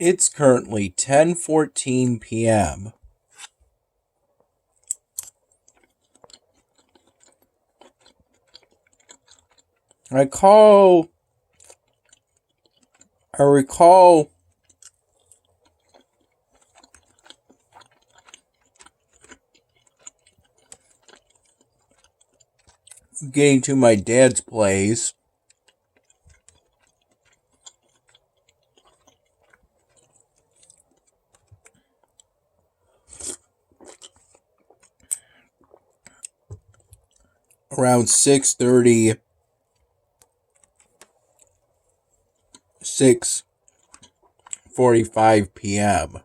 It's currently 10:14 p.m. I recall getting to my dad's place around 6:30, 6:45 p.m.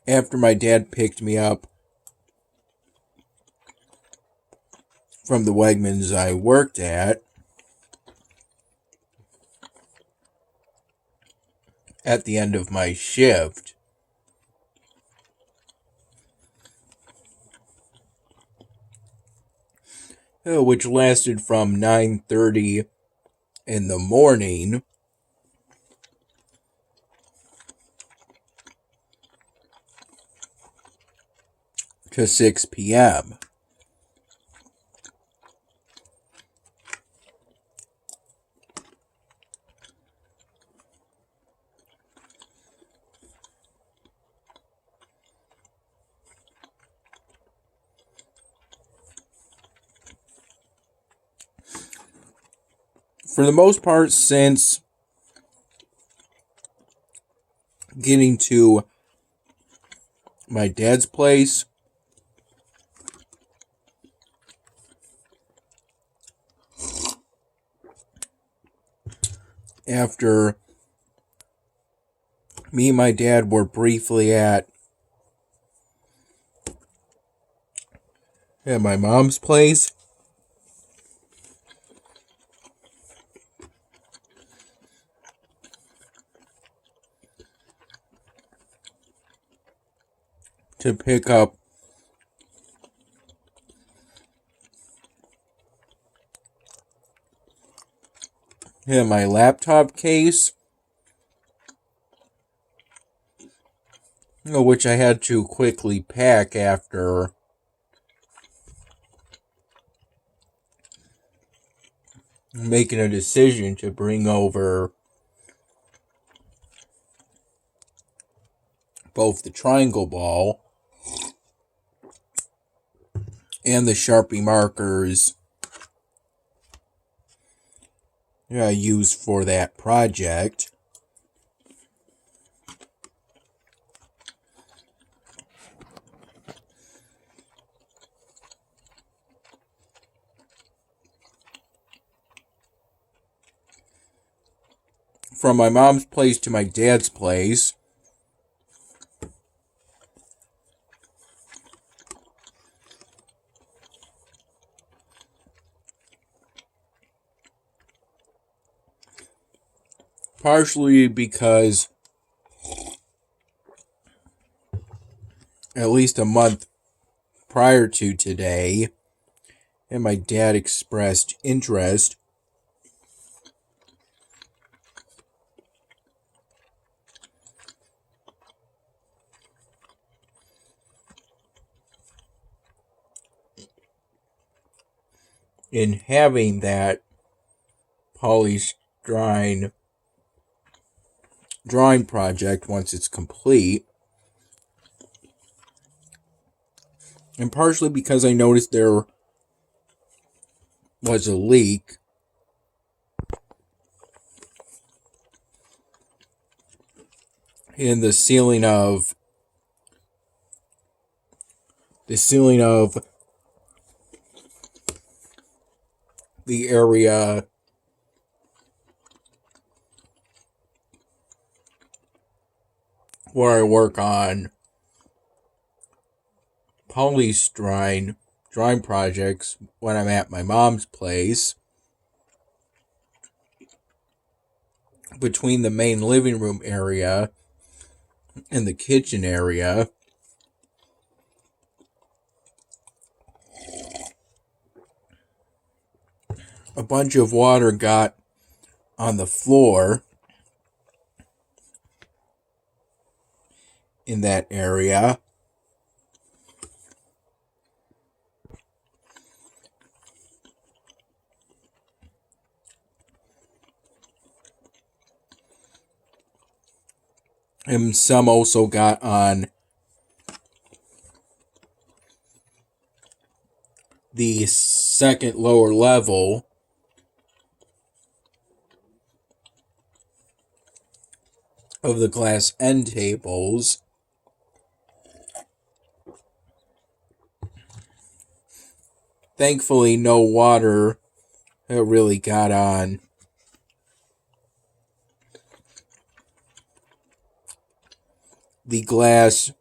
After my dad picked me up from the Wegmans I worked at the end of my shift. Which lasted from 9:30 in the morning to 6 p.m. For the most part, since getting to my dad's place, after me and my dad were briefly at my mom's place, to pick up my laptop case, which I had to quickly pack after making a decision to bring over both the triangle ball and the Sharpie markers used for that project. From my mom's place to my dad's place, partially because at least a month prior to today, and my dad expressed interest in having that polystyrene drawing project once it's complete, and partially because I noticed there was a leak in the ceiling of the area where I work on polystyrene drawing projects when I'm at my mom's place, between the main living room area and the kitchen area. a bunch of water got on the floor in that area. And some also got on the second lower level of the glass end tables. Thankfully, no water really got on the glass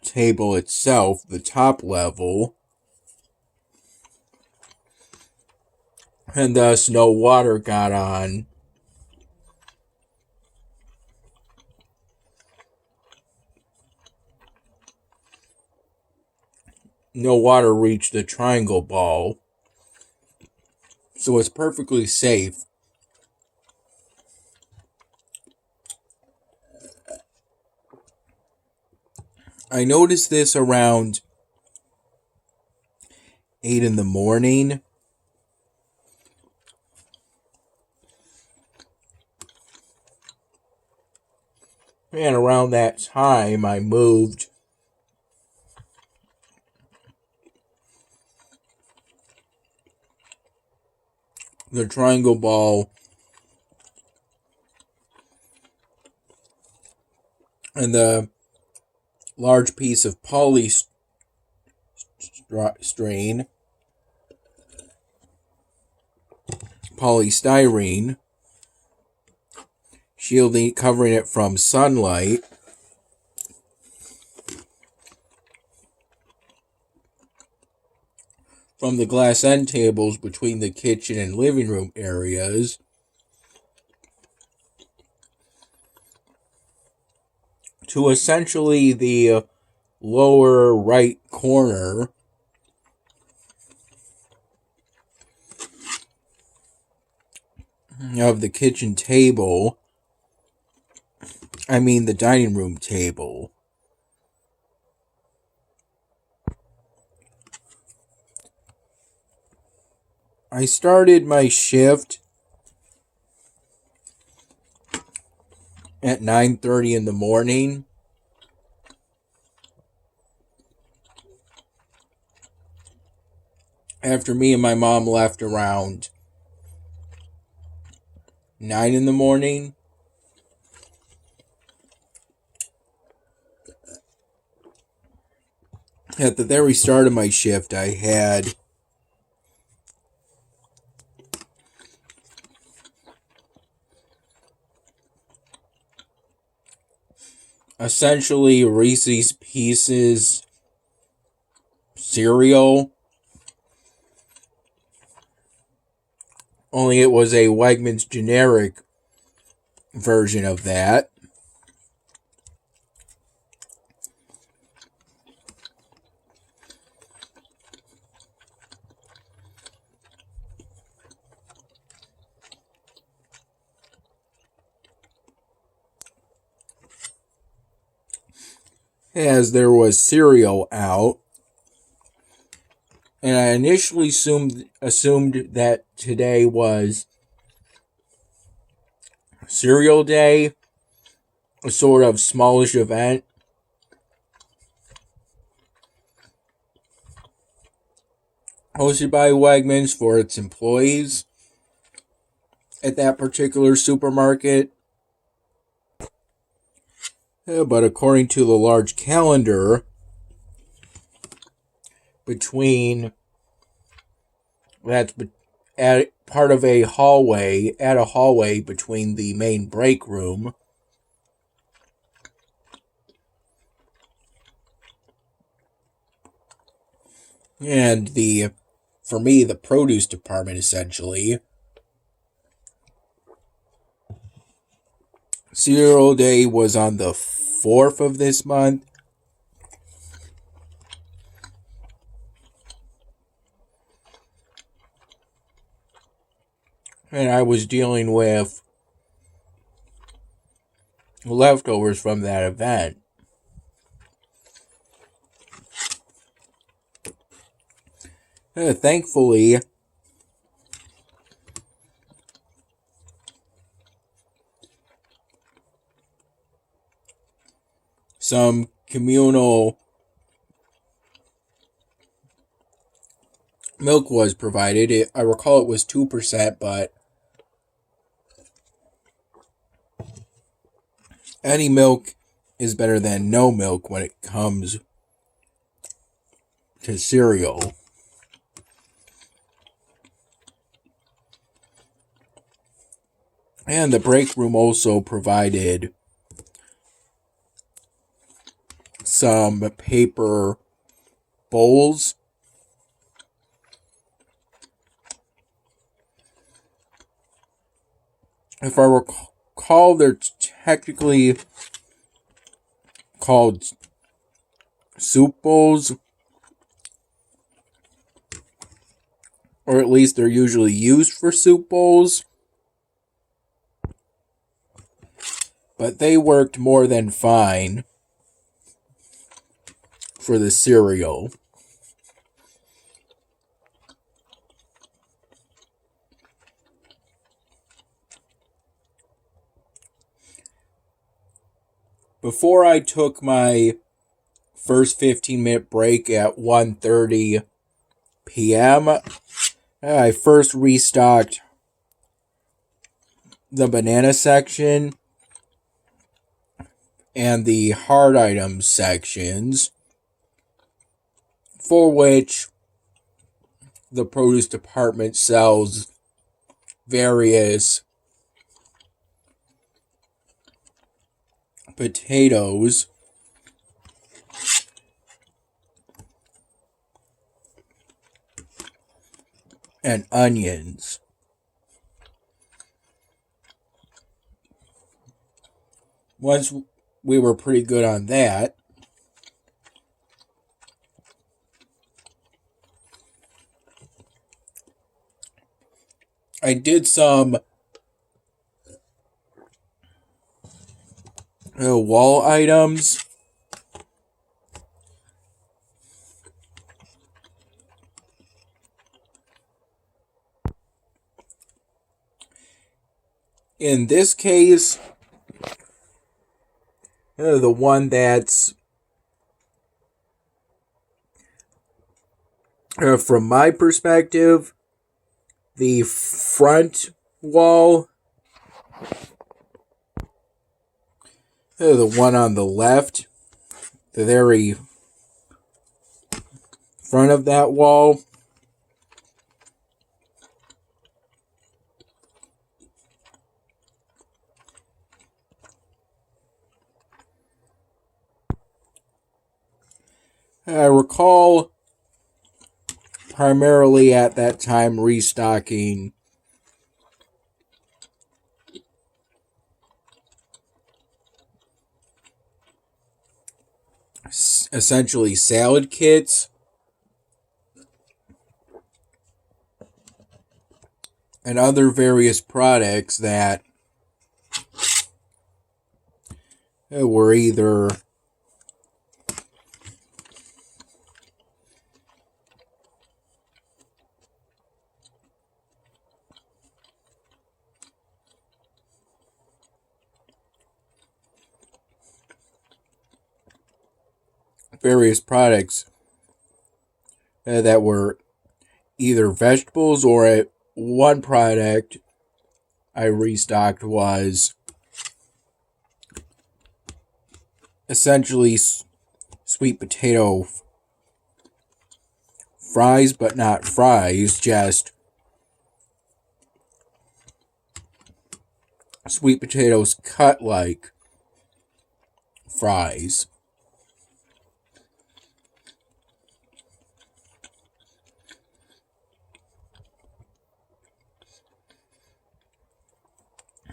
table itself, the top level, and thus no water got on no water reached the triangle ball, so it's perfectly safe. I noticed this around 8 in the morning. And around that time, I moved the triangle ball and the large piece of polystyrene, covering it from sunlight, from the glass end tables between the kitchen and living room areas, to essentially the lower right corner of the kitchen table. The dining room table. I started my shift at 9:30 in the morning. After me and my mom left around 9 in the morning. At the very start of my shift, I had essentially Reese's Pieces cereal, only it was a Wegmans generic version of that. As there was cereal out, and I initially assumed that today was cereal day, a sort of smallish event. Hosted by Wegmans for its employees at that particular supermarket. But according to the large calendar that's at part of a hallway, between the main break room and for me, the produce department, essentially. Cereal Day was on the 4th of this month. and I was dealing with leftovers from that event. Thankfully, some communal milk was provided. I recall it was 2%, but any milk is better than no milk when it comes to cereal. And the break room also provided some paper bowls. If I recall, they're technically called soup bowls, or at least they're usually used for soup bowls. But they worked more than fine for the cereal. Before I took my first 15-minute break at 1:30 p.m., I first restocked the banana section and the hard items sections, for which the produce department sells various potatoes and onions. Once we were pretty good on that, I did some wall items. In this case, the one that's from my perspective, the front wall, the one on the left, the very front of that wall, I recall primarily at that time restocking essentially salad kits and other various products that were either that were either vegetables, or one product I restocked was essentially sweet potato fries, but not fries, just sweet potatoes cut like fries.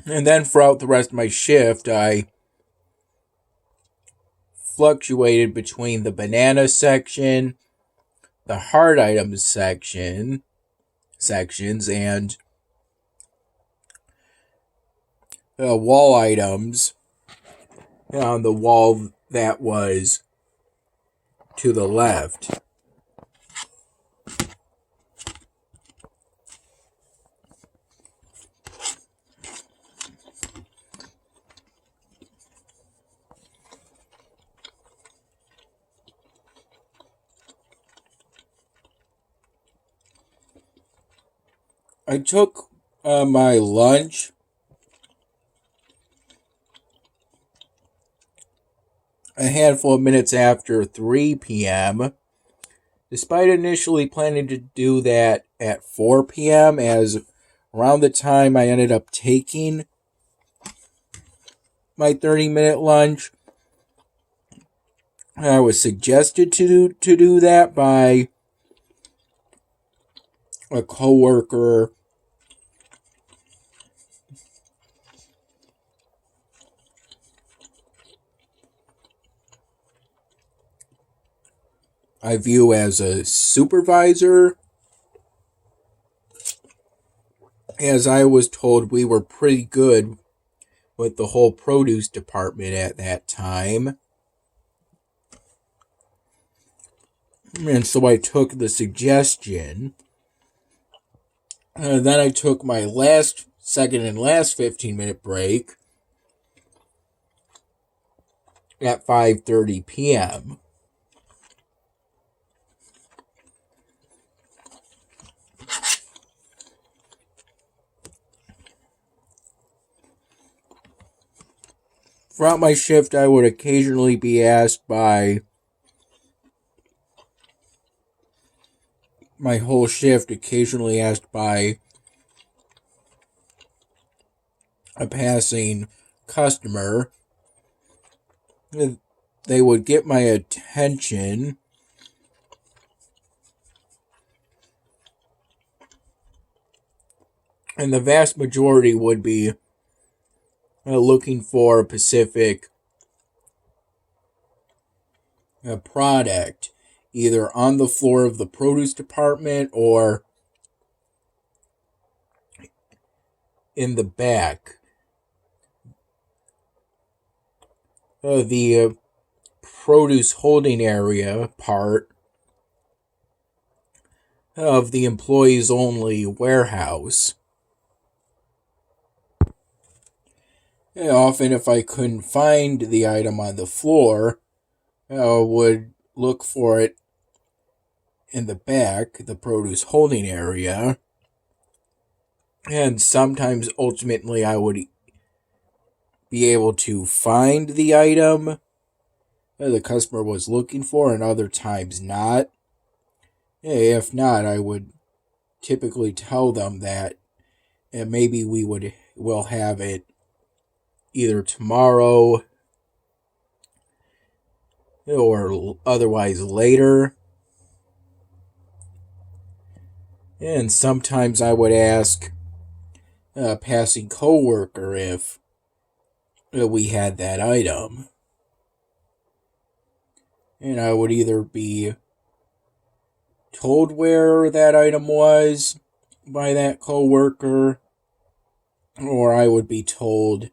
And then throughout the rest of my shift, I fluctuated between the banana section, the hard items sections, and wall items on the wall that was to the left. I took my lunch a handful of minutes after 3 p.m., despite initially planning to do that at 4 p.m., as around the time I ended up taking my 30-minute lunch, I was suggested to do that by a coworker. I view as a supervisor, as I was told we were pretty good with the whole produce department at that time. And so I took the suggestion. Then I took my second and last 15-minute break at 5:30 p.m. Throughout my shift, I would occasionally be asked by my whole shift, occasionally asked by a passing customer. They would get my attention, and the vast majority would be looking for a specific product, either on the floor of the produce department or in the back. The produce holding area part of the employees only warehouse. Often, if I couldn't find the item on the floor, I would look for it in the back, the produce holding area. And sometimes, ultimately, I would be able to find the item the customer was looking for, and other times not. If not, I would typically tell them that maybe we'll have it either tomorrow or otherwise later. And sometimes I would ask a passing coworker if we had that item. And I would either be told where that item was by that coworker, or I would be told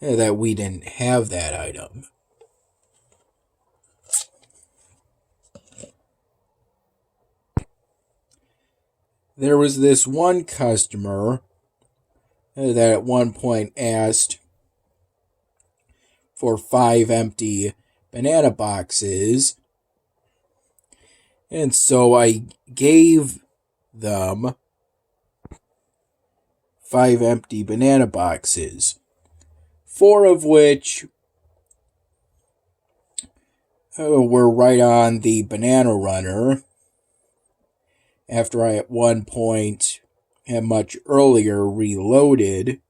that we didn't have that item. There was this one customer that at one point asked for 5 empty banana boxes, and so I gave them 5 empty banana boxes, 4 of which were right on the banana runner, after I at one point had much earlier reloaded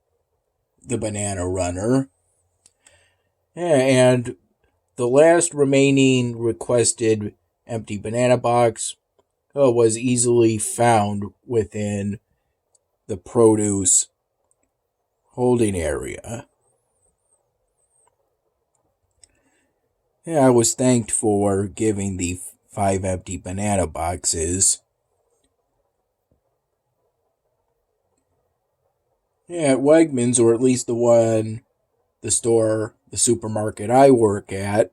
the banana runner. And the last remaining requested empty banana box was easily found within the produce holding area. I was thanked for giving the 5 empty banana boxes. Yeah, at Wegmans, or at least the supermarket I work at,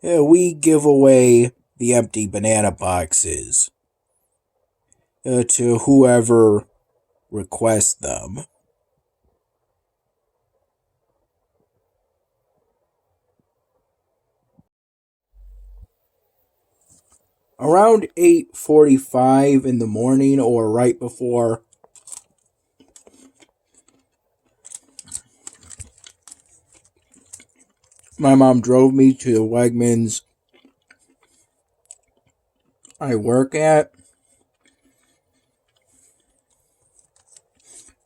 yeah, we give away the empty banana boxes to whoever requests them. Around 8:45 in the morning, or right before my mom drove me to the Wegmans I work at,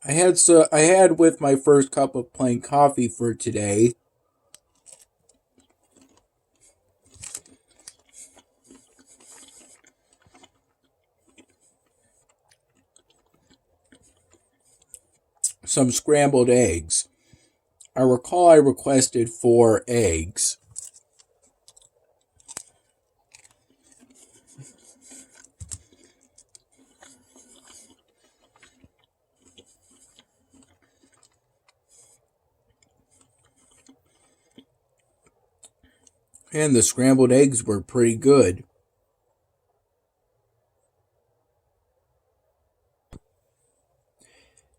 I had with my first cup of plain coffee for today some scrambled eggs. I recall I requested 4 eggs. And the scrambled eggs were pretty good.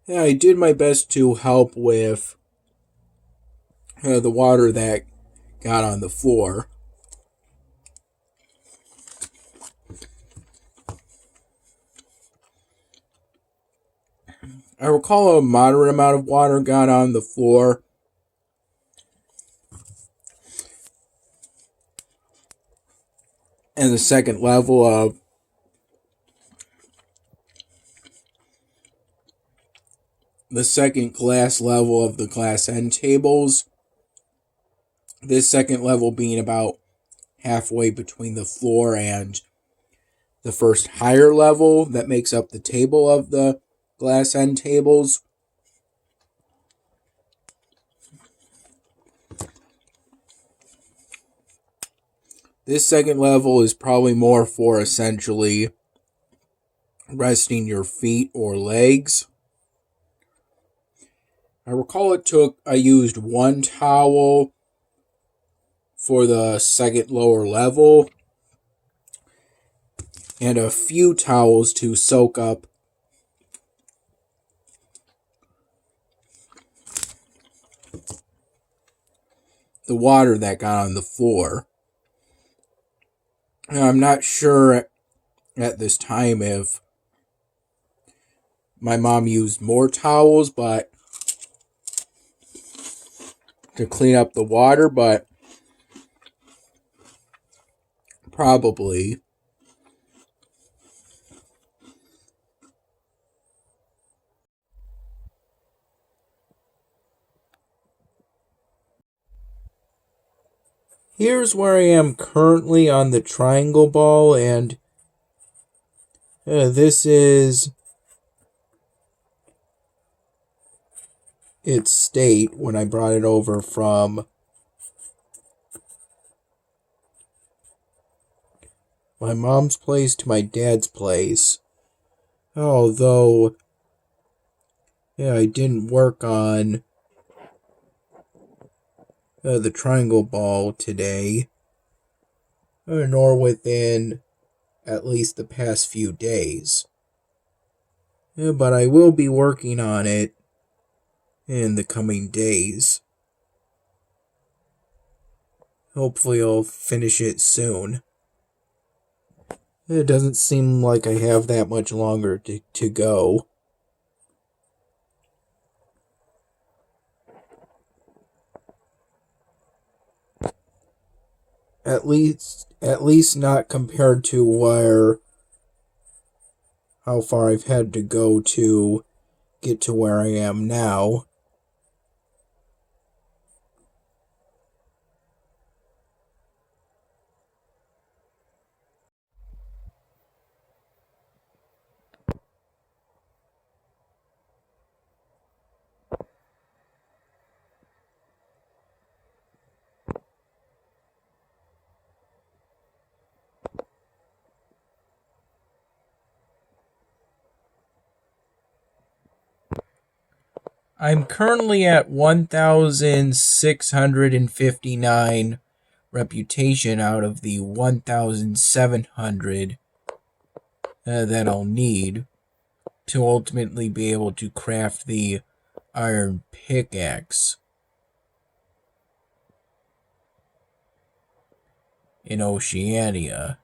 Yeah, I did my best to help with the water that got on the floor. I recall a moderate amount of water got on the floor. And the second glass level of the glass end tables. This second level being about halfway between the floor and the first higher level that makes up the table of the glass end tables. This second level is probably more for essentially resting your feet or legs. I recall I used one towel for the second lower level and a few towels to soak up the water that got on the floor. I'm not sure at this time if my mom used more towels but to clean up the water, but probably. Here's where I am currently on the triangle ball, and this is its state when I brought it over from my mom's place to my dad's place. Although, I didn't work on the triangle ball today, nor within at least the past few days. But I will be working on it in the coming days. Hopefully I'll finish it soon. It doesn't seem like I have that much longer to go. At least not compared to how far I've had to go to get to where I am now. I'm currently at 1,659 reputation out of the 1,700 that I'll need to ultimately be able to craft the iron pickaxe in Oceania.